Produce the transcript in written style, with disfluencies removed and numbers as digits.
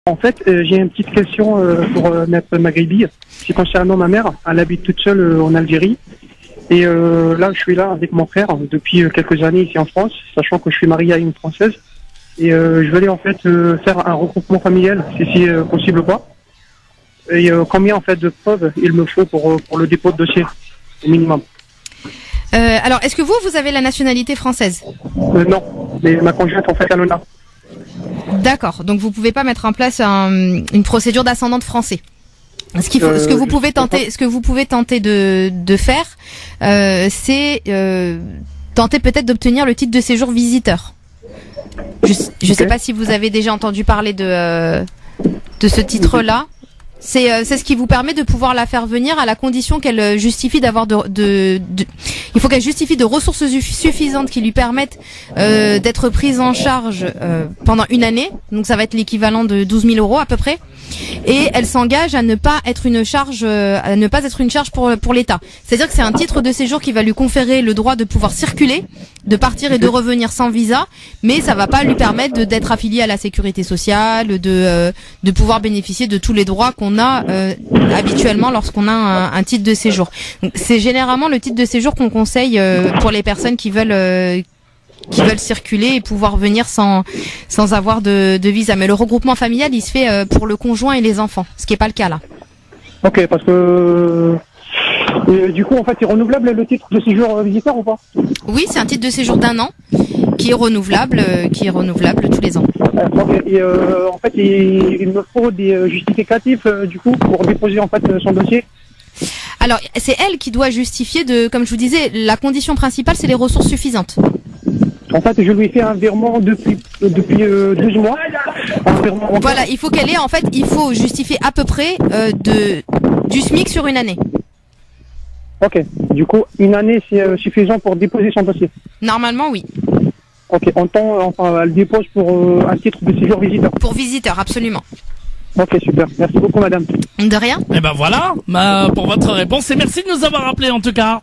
En fait, j'ai une petite question pour Maître Maghribi. C'est concernant ma mère. Elle habite toute seule en Algérie. Et là, je suis là avec mon frère depuis quelques années ici en France, sachant que je suis marié à une Française. Et je voulais en fait faire un regroupement familial, si c'est possible ou pas. Et combien en fait de preuves il me faut pour le dépôt de dossier, au minimum. Alors, est-ce que vous avez la nationalité française? Non, mais ma conjointe en fait elle en a. D'accord, donc vous pouvez pas mettre en place une procédure d'ascendant français. Ce que vous pouvez tenter de faire, c'est tenter peut-être d'obtenir le titre de séjour visiteur. Je sais pas si vous avez déjà entendu parler de ce titre-là. C'est ce qui vous permet de pouvoir la faire venir à la condition qu'elle justifie d'avoir il faut qu'elle justifie de ressources suffisantes qui lui permettent d'être prise en charge pendant une année. Donc ça va être l'équivalent de 12 000 € à peu près. Et elle s'engage à ne pas être une charge, pour l'État. C'est-à-dire que c'est un titre de séjour qui va lui conférer le droit de pouvoir circuler, de partir et de revenir sans visa, mais ça va pas lui permettre d'être affilié à la sécurité sociale, de pouvoir bénéficier de tous les droits qu'on a habituellement lorsqu'on a un titre de séjour. Donc, c'est généralement le titre de séjour qu'on conseille pour les personnes qui veulent circuler et pouvoir venir sans avoir de visa. Mais le regroupement familial, il se fait pour le conjoint et les enfants, ce qui n'est pas le cas là. Ok, parce que du coup, en fait, c'est renouvelable le titre de séjour visiteur ou pas? Oui, c'est un titre de séjour d'1 an qui est renouvelable tous les ans. Ok, et en fait, il me faut des justificatifs du coup pour déposer en fait son dossier. Alors, c'est elle qui doit justifier comme je vous disais, la condition principale, c'est les ressources suffisantes. En fait, je lui ai fait un virement depuis 12 mois. Voilà, il faut justifier à peu près du SMIC sur une année. Ok, du coup, une année, c'est suffisant pour déposer son dossier. Normalement, oui. Ok, elle dépose pour un titre de séjour visiteur. Pour visiteur, absolument. Ok, super. Merci beaucoup, madame. De rien. Et ben voilà, pour votre réponse et merci de nous avoir appelés en tout cas.